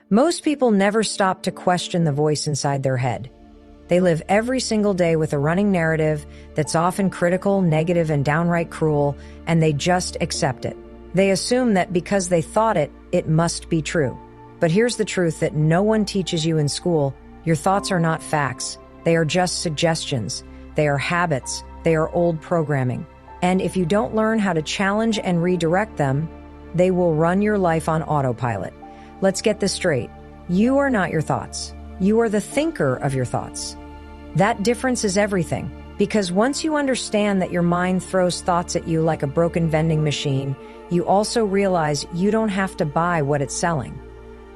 Most people never stop to question the voice inside their head. They live every single day with a running narrative that's often critical, negative, and downright cruel, and they just accept it. They assume that because they thought it, it must be true. But here's the truth that no one teaches you in school. Your thoughts are not facts. They are just suggestions. They are habits. They are old programming. And if you don't learn how to challenge and redirect them, they will run your life on autopilot. Let's get this straight. You are not your thoughts. You are the thinker of your thoughts. That difference is everything, because once you understand that your mind throws thoughts at you like a broken vending machine, you also realize you don't have to buy what it's selling.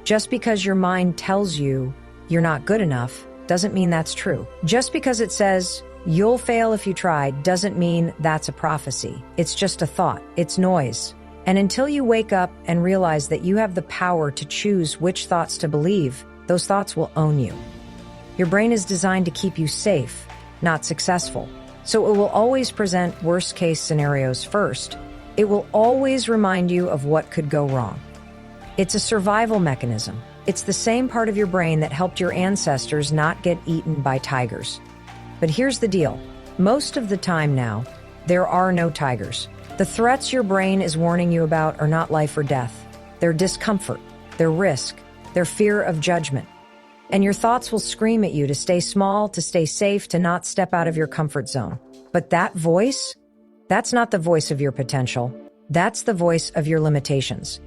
Just because your mind tells you you're not good enough doesn't mean that's true. Just because it says you'll fail if you try doesn't mean that's a prophecy. It's just a thought. It's noise. And until you wake up and realize that you have the power to choose which thoughts to believe, those thoughts will own you. Your brain is designed to keep you safe, not successful. So it will always present worst-case scenarios first. It will always remind you of what could go wrong. It's a survival mechanism. It's the same part of your brain that helped your ancestors not get eaten by tigers. But here's the deal. Most of the time now, there are no tigers. The threats your brain is warning you about are not life or death. They're discomfort, they're risk, they're fear of judgment. And your thoughts will scream at you to stay small, to stay safe, to not step out of your comfort zone. But that voice, that's not the voice of your potential. That's the voice of your limitations.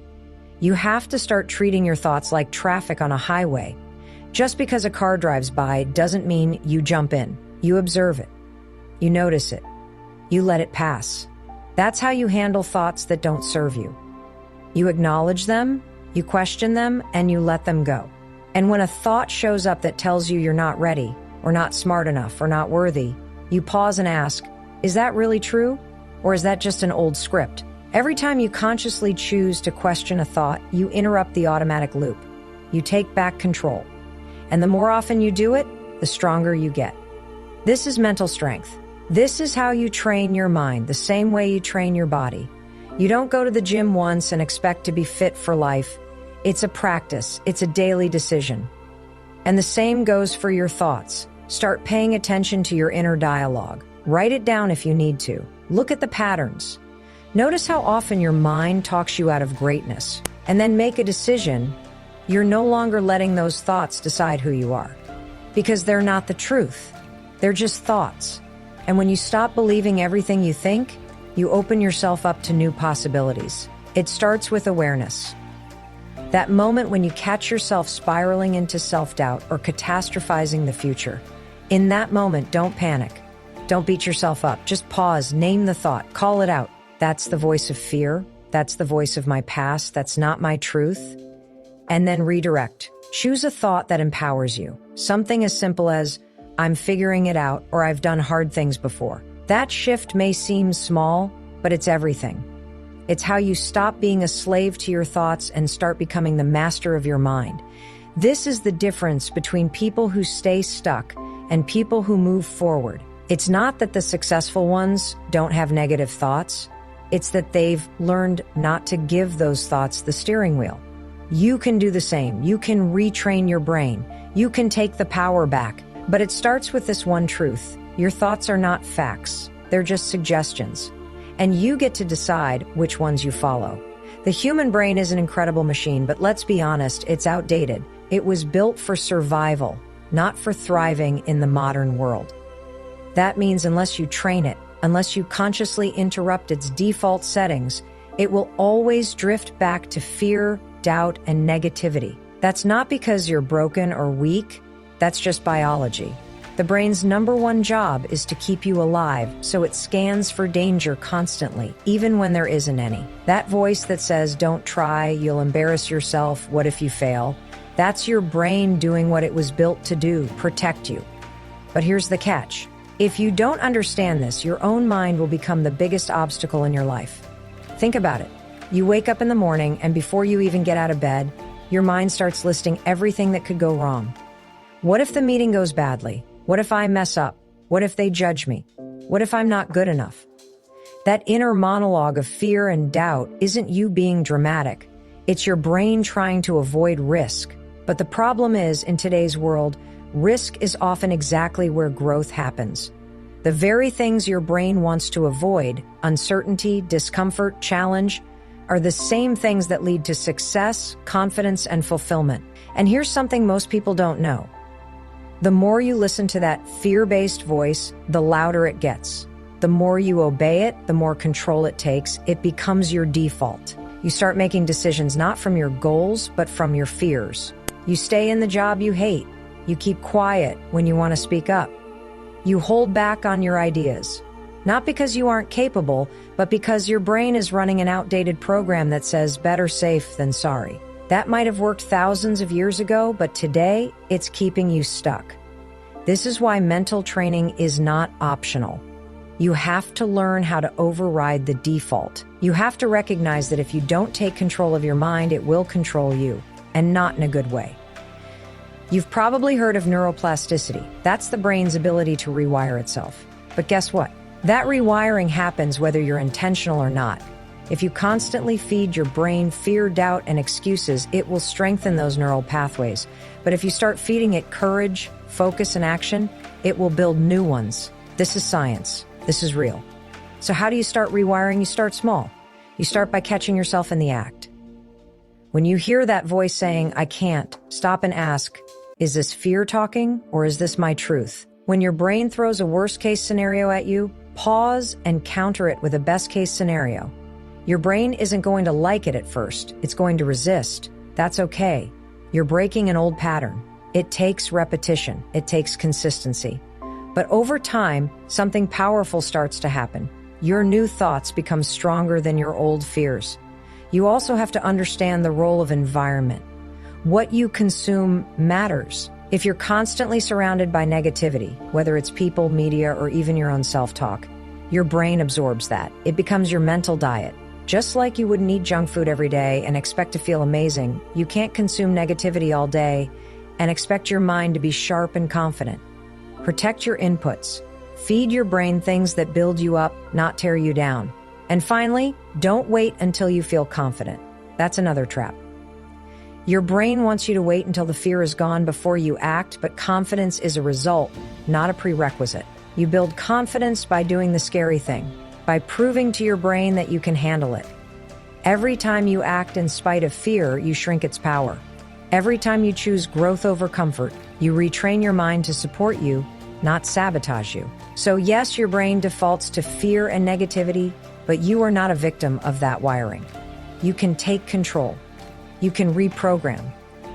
You have to start treating your thoughts like traffic on a highway. Just because a car drives by doesn't mean you jump in. You observe it. You notice it. You let it pass. That's how you handle thoughts that don't serve you. You acknowledge them, you question them, and you let them go. And when a thought shows up that tells you you're not ready, or not smart enough, or not worthy, you pause and ask, is that really true? Or is that just an old script? Every time you consciously choose to question a thought, you interrupt the automatic loop. You take back control. And the more often you do it, the stronger you get. This is mental strength. This is how you train your mind, the same way you train your body. You don't go to the gym once and expect to be fit for life. It's a practice. It's a daily decision. And the same goes for your thoughts. Start paying attention to your inner dialogue. Write it down if you need to. Look at the patterns. Notice how often your mind talks you out of greatness. And then make a decision. You're no longer letting those thoughts decide who you are. Because they're not the truth. They're just thoughts. And when you stop believing everything you think, you open yourself up to new possibilities. It starts with awareness. That moment when you catch yourself spiraling into self-doubt or catastrophizing the future. In that moment, don't panic. Don't beat yourself up. Just pause, name the thought, call it out. That's the voice of fear. That's the voice of my past. That's not my truth. And then redirect. Choose a thought that empowers you. Something as simple as, I'm figuring it out, or I've done hard things before. That shift may seem small, but it's everything. It's how you stop being a slave to your thoughts and start becoming the master of your mind. This is the difference between people who stay stuck and people who move forward. It's not that the successful ones don't have negative thoughts. It's that they've learned not to give those thoughts the steering wheel. You can do the same. You can retrain your brain. You can take the power back. But it starts with this one truth. Your thoughts are not facts. They're just suggestions. And you get to decide which ones you follow. The human brain is an incredible machine, but let's be honest, it's outdated. It was built for survival, not for thriving in the modern world. That means unless you train it, unless you consciously interrupt its default settings, it will always drift back to fear, doubt, and negativity. That's not because you're broken or weak. That's just biology. The brain's number one job is to keep you alive, so it scans for danger constantly, even when there isn't any. That voice that says, don't try, you'll embarrass yourself, what if you fail? That's your brain doing what it was built to do, protect you. But here's the catch. If you don't understand this, your own mind will become the biggest obstacle in your life. Think about it. You wake up in the morning, and before you even get out of bed, your mind starts listing everything that could go wrong. What if the meeting goes badly? What if I mess up? What if they judge me? What if I'm not good enough? That inner monologue of fear and doubt isn't you being dramatic. It's your brain trying to avoid risk. But the problem is, in today's world, risk is often exactly where growth happens. The very things your brain wants to avoid, uncertainty, discomfort, challenge, are the same things that lead to success, confidence, and fulfillment. And here's something most people don't know. The more you listen to that fear-based voice, the louder it gets. The more you obey it, the more control it takes. It becomes your default. You start making decisions not from your goals, but from your fears. You stay in the job you hate. You keep quiet when you want to speak up. You hold back on your ideas. Not because you aren't capable, but because your brain is running an outdated program that says better safe than sorry. That might have worked thousands of years ago, but today, it's keeping you stuck. This is why mental training is not optional. You have to learn how to override the default. You have to recognize that if you don't take control of your mind, it will control you, and not in a good way. You've probably heard of neuroplasticity. That's the brain's ability to rewire itself. But guess what? That rewiring happens whether you're intentional or not. If you constantly feed your brain fear, doubt, and excuses, it will strengthen those neural pathways. But if you start feeding it courage, focus, and action, it will build new ones. This is science. This is real. So how do you start rewiring? You start small. You start by catching yourself in the act. When you hear that voice saying, I can't, stop and ask, is this fear talking or is this my truth? When your brain throws a worst-case scenario at you, pause and counter it with a best-case scenario. Your brain isn't going to like it at first. It's going to resist. That's okay. You're breaking an old pattern. It takes repetition. It takes consistency. But over time, something powerful starts to happen. Your new thoughts become stronger than your old fears. You also have to understand the role of environment. What you consume matters. If you're constantly surrounded by negativity, whether it's people, media, or even your own self-talk, your brain absorbs that. It becomes your mental diet. Just like you wouldn't eat junk food every day and expect to feel amazing, you can't consume negativity all day and expect your mind to be sharp and confident. Protect your inputs. Feed your brain things that build you up, not tear you down. And finally, don't wait until you feel confident. That's another trap. Your brain wants you to wait until the fear is gone before you act, but confidence is a result, not a prerequisite. You build confidence by doing the scary thing, by proving to your brain that you can handle it. Every time you act in spite of fear, you shrink its power. Every time you choose growth over comfort, you retrain your mind to support you, not sabotage you. So yes, your brain defaults to fear and negativity, but you are not a victim of that wiring. You can take control. You can reprogram.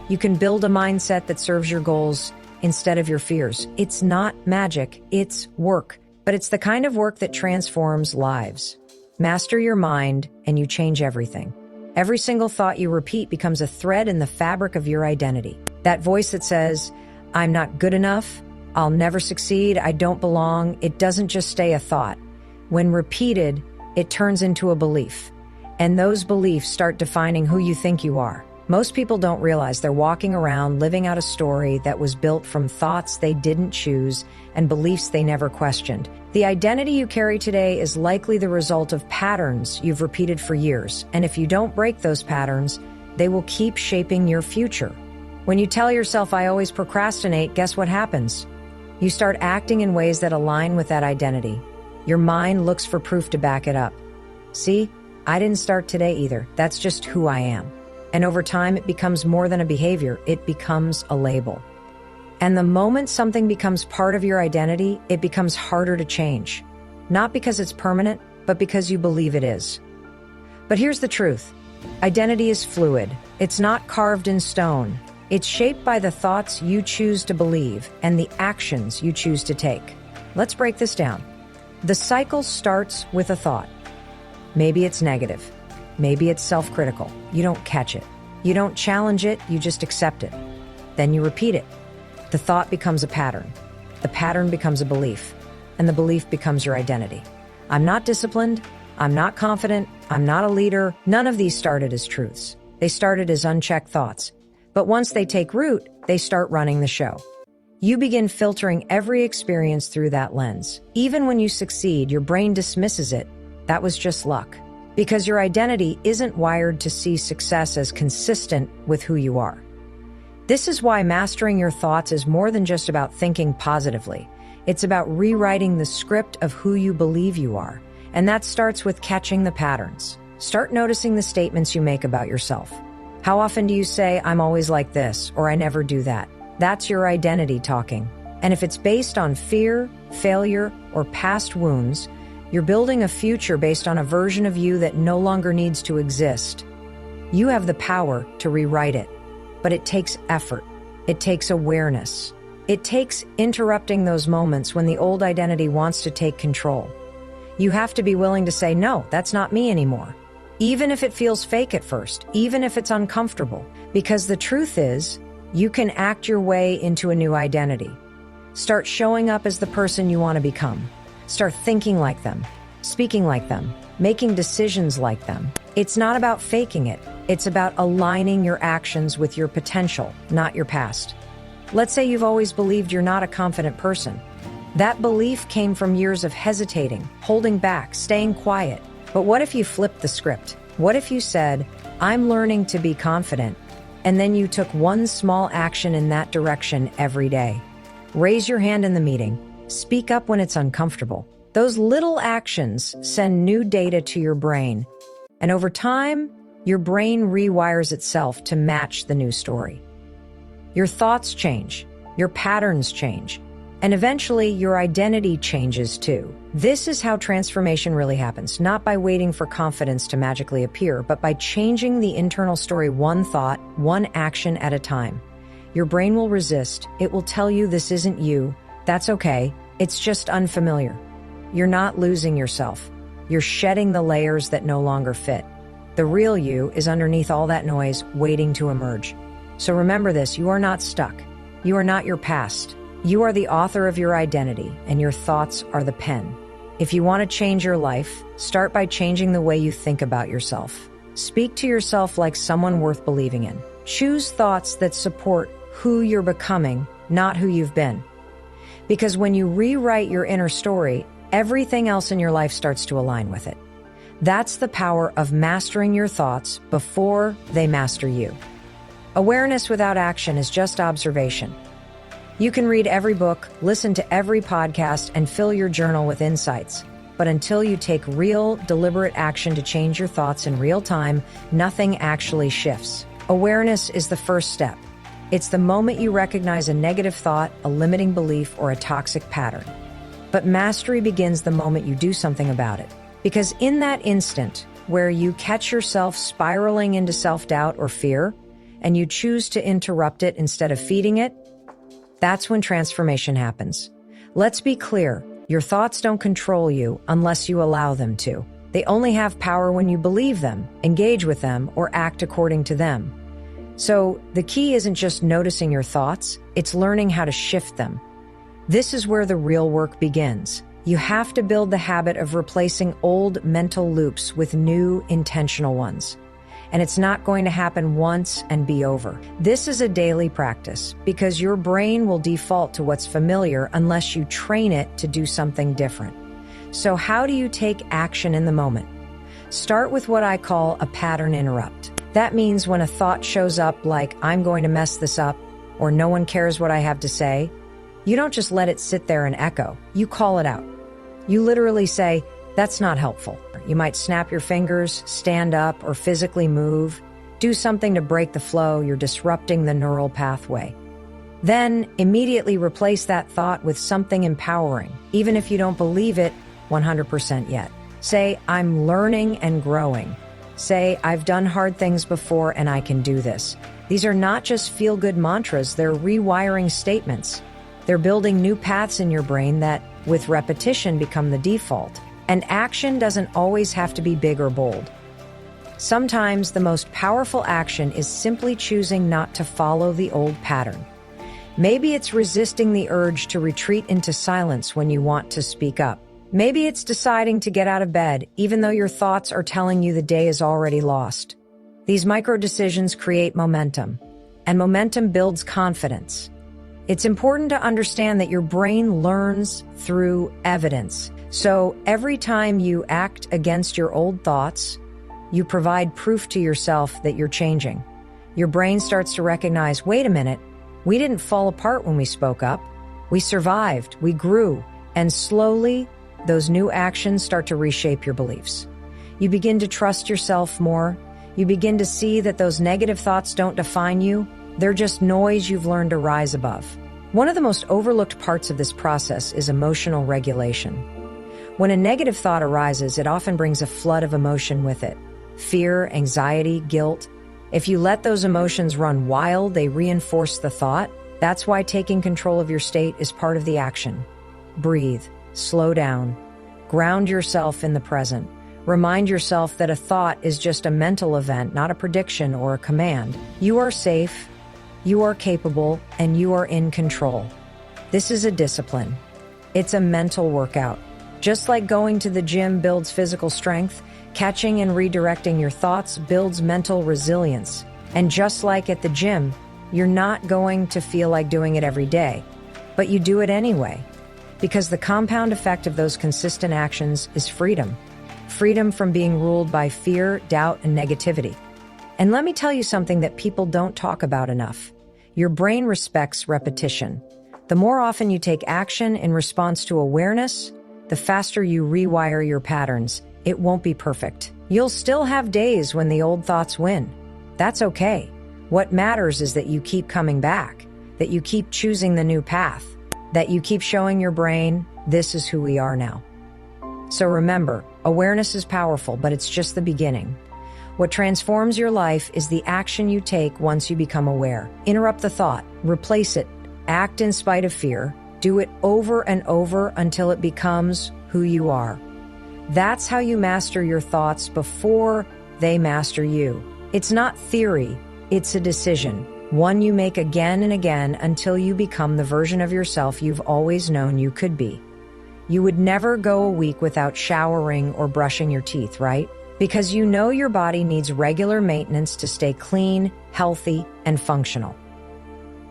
You can build a mindset that serves your goals instead of your fears. It's not magic, it's work. But it's the kind of work that transforms lives. Master your mind and you change everything. Every single thought you repeat becomes a thread in the fabric of your identity. That voice that says, I'm not good enough, I'll never succeed, I don't belong, it doesn't just stay a thought. When repeated, it turns into a belief. And those beliefs start defining who you think you are. Most people don't realize they're walking around living out a story that was built from thoughts they didn't choose and beliefs they never questioned. The identity you carry today is likely the result of patterns you've repeated for years. And if you don't break those patterns, they will keep shaping your future. When you tell yourself, I always procrastinate, guess what happens? You start acting in ways that align with that identity. Your mind looks for proof to back it up. See, I didn't start today either. That's just who I am. And over time, it becomes more than a behavior. It becomes a label. And the moment something becomes part of your identity, it becomes harder to change. Not because it's permanent, but because you believe it is. But here's the truth. Identity is fluid. It's not carved in stone. It's shaped by the thoughts you choose to believe and the actions you choose to take. Let's break this down. The cycle starts with a thought. Maybe it's negative. Maybe it's self-critical. You don't catch it. You don't challenge it, you just accept it. Then you repeat it. The thought becomes a pattern. The pattern becomes a belief. And the belief becomes your identity. I'm not disciplined. I'm not confident. I'm not a leader. None of these started as truths. They started as unchecked thoughts. But once they take root, they start running the show. You begin filtering every experience through that lens. Even when you succeed, your brain dismisses it. That was just luck. Because your identity isn't wired to see success as consistent with who you are. This is why mastering your thoughts is more than just about thinking positively. It's about rewriting the script of who you believe you are. And that starts with catching the patterns. Start noticing the statements you make about yourself. How often do you say, "I'm always like this," or "I never do that"? That's your identity talking. And if it's based on fear, failure, or past wounds, you're building a future based on a version of you that no longer needs to exist. You have the power to rewrite it, but it takes effort. It takes awareness. It takes interrupting those moments when the old identity wants to take control. You have to be willing to say, "No, that's not me anymore." Even if it feels fake at first, even if it's uncomfortable, because the truth is, you can act your way into a new identity. Start showing up as the person you want to become. Start thinking like them, speaking like them, making decisions like them. It's not about faking it. It's about aligning your actions with your potential, not your past. Let's say you've always believed you're not a confident person. That belief came from years of hesitating, holding back, staying quiet. But what if you flipped the script? What if you said, "I'm learning to be confident," and then you took one small action in that direction every day? Raise your hand in the meeting. Speak up when it's uncomfortable. Those little actions send new data to your brain. And over time, your brain rewires itself to match the new story. Your thoughts change, your patterns change, and eventually your identity changes too. This is how transformation really happens, not by waiting for confidence to magically appear, but by changing the internal story one thought, one action at a time. Your brain will resist. It will tell you this isn't you. That's okay. It's just unfamiliar. You're not losing yourself. You're shedding the layers that no longer fit. The real you is underneath all that noise, waiting to emerge. So remember this, you are not stuck. You are not your past. You are the author of your identity, and your thoughts are the pen. If you want to change your life, start by changing the way you think about yourself. Speak to yourself like someone worth believing in. Choose thoughts that support who you're becoming, not who you've been. Because when you rewrite your inner story, everything else in your life starts to align with it. That's the power of mastering your thoughts before they master you. Awareness without action is just observation. You can read every book, listen to every podcast, and fill your journal with insights. But until you take real, deliberate action to change your thoughts in real time, nothing actually shifts. Awareness is the first step. It's the moment you recognize a negative thought, a limiting belief, or a toxic pattern. But mastery begins the moment you do something about it. Because in that instant, where you catch yourself spiraling into self-doubt or fear, and you choose to interrupt it instead of feeding it, that's when transformation happens. Let's be clear, your thoughts don't control you unless you allow them to. They only have power when you believe them, engage with them, or act according to them. So the key isn't just noticing your thoughts, it's learning how to shift them. This is where the real work begins. You have to build the habit of replacing old mental loops with new intentional ones. And it's not going to happen once and be over. This is a daily practice because your brain will default to what's familiar unless you train it to do something different. So how do you take action in the moment? Start with what I call a pattern interrupt. That means when a thought shows up like, "I'm going to mess this up," or "no one cares what I have to say," you don't just let it sit there and echo. You call it out. You literally say, "That's not helpful." You might snap your fingers, stand up, or physically move. Do something to break the flow. You're disrupting the neural pathway. Then immediately replace that thought with something empowering, even if you don't believe it 100% yet. Say, "I'm learning and growing." Say, "I've done hard things before and I can do this." These are not just feel-good mantras, they're rewiring statements. They're building new paths in your brain that, with repetition, become the default. And action doesn't always have to be big or bold. Sometimes the most powerful action is simply choosing not to follow the old pattern. Maybe it's resisting the urge to retreat into silence when you want to speak up. Maybe it's deciding to get out of bed even though your thoughts are telling you the day is already lost. These micro decisions create momentum, and momentum builds confidence. It's important to understand that your brain learns through evidence. So every time you act against your old thoughts, you provide proof to yourself that you're changing. Your brain starts to recognize, wait a minute, we didn't fall apart when we spoke up. We survived, we grew, and slowly, those new actions start to reshape your beliefs. You begin to trust yourself more. You begin to see that those negative thoughts don't define you. They're just noise you've learned to rise above. One of the most overlooked parts of this process is emotional regulation. When a negative thought arises, it often brings a flood of emotion with it. Fear, anxiety, guilt. If you let those emotions run wild, they reinforce the thought. That's why taking control of your state is part of the action. Breathe, slow down, ground yourself in the present. Remind yourself that a thought is just a mental event, not a prediction or a command. You are safe, you are capable, and you are in control. This is a discipline. It's a mental workout. Just like going to the gym builds physical strength, catching and redirecting your thoughts builds mental resilience. And just like at the gym, you're not going to feel like doing it every day, but you do it anyway. Because the compound effect of those consistent actions is freedom. Freedom from being ruled by fear, doubt, and negativity. And let me tell you something that people don't talk about enough. Your brain respects repetition. The more often you take action in response to awareness, the faster you rewire your patterns. It won't be perfect. You'll still have days when the old thoughts win. That's okay. What matters is that you keep coming back, that you keep choosing the new path, that you keep showing your brain, this is who we are now. So remember, awareness is powerful, but it's just the beginning. What transforms your life is the action you take once you become aware. Interrupt the thought, replace it, act in spite of fear, do it over and over until it becomes who you are. That's how you master your thoughts before they master you. It's not theory, it's a decision. One you make again and again until you become the version of yourself you've always known you could be. You would never go a week without showering or brushing your teeth, right? Because you know your body needs regular maintenance to stay clean, healthy, and functional.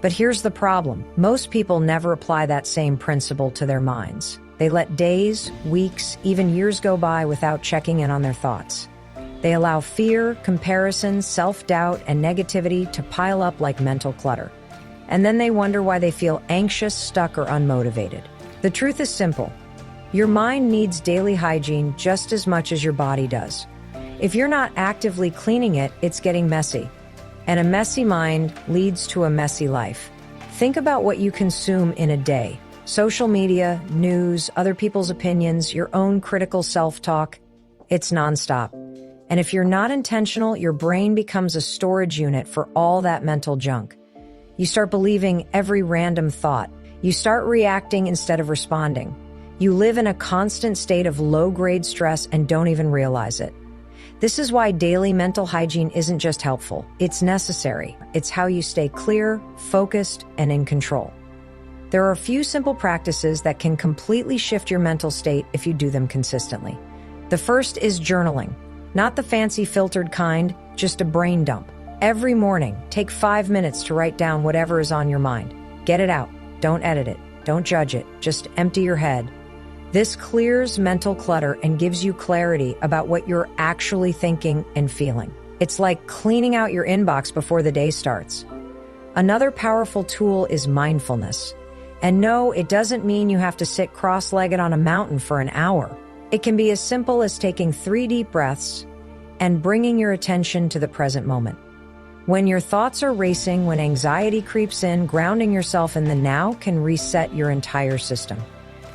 But here's the problem. Most people never apply that same principle to their minds. They let days, weeks, even years go by without checking in on their thoughts. They allow fear, comparison, self-doubt, and negativity to pile up like mental clutter. And then they wonder why they feel anxious, stuck, or unmotivated. The truth is simple. Your mind needs daily hygiene just as much as your body does. If you're not actively cleaning it, it's getting messy. And a messy mind leads to a messy life. Think about what you consume in a day. Social media, news, other people's opinions, your own critical self-talk. It's nonstop. And if you're not intentional, your brain becomes a storage unit for all that mental junk. You start believing every random thought. You start reacting instead of responding. You live in a constant state of low-grade stress and don't even realize it. This is why daily mental hygiene isn't just helpful, it's necessary. It's how you stay clear, focused, and in control. There are a few simple practices that can completely shift your mental state if you do them consistently. The first is journaling. Not the fancy filtered kind, just a brain dump. Every morning, take 5 minutes to write down whatever is on your mind. Get it out. Don't edit it. Don't judge it. Just empty your head. This clears mental clutter and gives you clarity about what you're actually thinking and feeling. It's like cleaning out your inbox before the day starts. Another powerful tool is mindfulness. And no, it doesn't mean you have to sit cross-legged on a mountain for an hour. It can be as simple as taking 3 deep breaths and bringing your attention to the present moment. When your thoughts are racing, when anxiety creeps in, grounding yourself in the now can reset your entire system.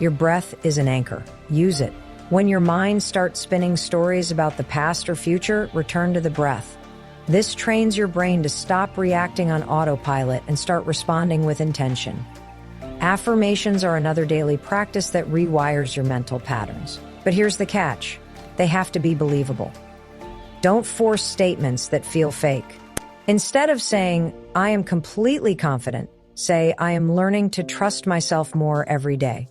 Your breath is an anchor. Use it. When your mind starts spinning stories about the past or future, return to the breath. This trains your brain to stop reacting on autopilot and start responding with intention. Affirmations are another daily practice that rewires your mental patterns. But here's the catch. They have to be believable. Don't force statements that feel fake. Instead of saying, I am completely confident, say, I am learning to trust myself more every day.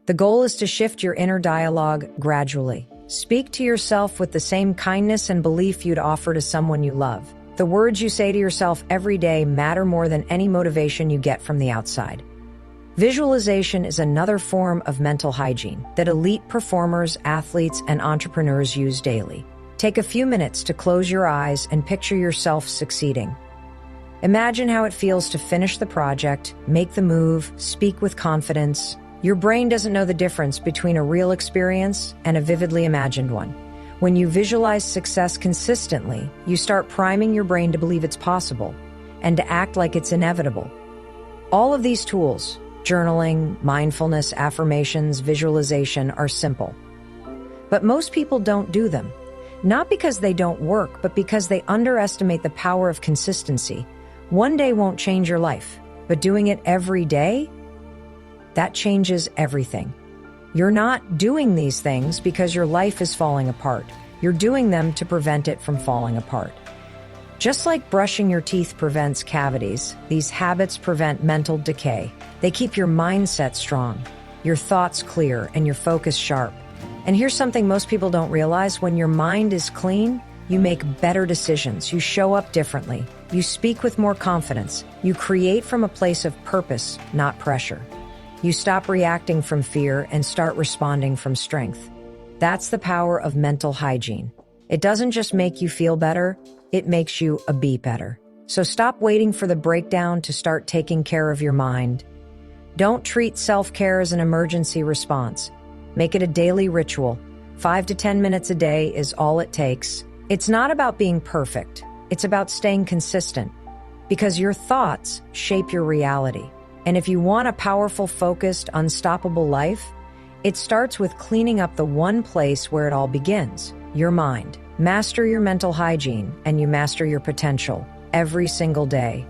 The goal is to shift your inner dialogue gradually. Speak to yourself with the same kindness and belief you'd offer to someone you love. The words you say to yourself every day matter more than any motivation you get from the outside. Visualization is another form of mental hygiene that elite performers, athletes, and entrepreneurs use daily. Take a few minutes to close your eyes and picture yourself succeeding. Imagine how it feels to finish the project, make the move, speak with confidence. Your brain doesn't know the difference between a real experience and a vividly imagined one. When you visualize success consistently, you start priming your brain to believe it's possible and to act like it's inevitable. All of these tools, journaling, mindfulness, affirmations, visualization, are simple. But most people don't do them. Not because they don't work, but because they underestimate the power of consistency. One day won't change your life, but doing it every day, that changes everything. You're not doing these things because your life is falling apart. You're doing them to prevent it from falling apart. Just like brushing your teeth prevents cavities, these habits prevent mental decay. They keep your mindset strong, your thoughts clear, and your focus sharp. And here's something most people don't realize: when your mind is clean, you make better decisions, you show up differently, you speak with more confidence, you create from a place of purpose, not pressure. You stop reacting from fear and start responding from strength. That's the power of mental hygiene. It doesn't just make you feel better, it makes you be better. So stop waiting for the breakdown to start taking care of your mind. Don't treat self-care as an emergency response. Make it a daily ritual. 5 to 10 minutes a day is all it takes. It's not about being perfect. It's about staying consistent, because your thoughts shape your reality. And if you want a powerful, focused, unstoppable life, it starts with cleaning up the one place where it all begins: your mind. Master your mental hygiene, and you master your potential every single day.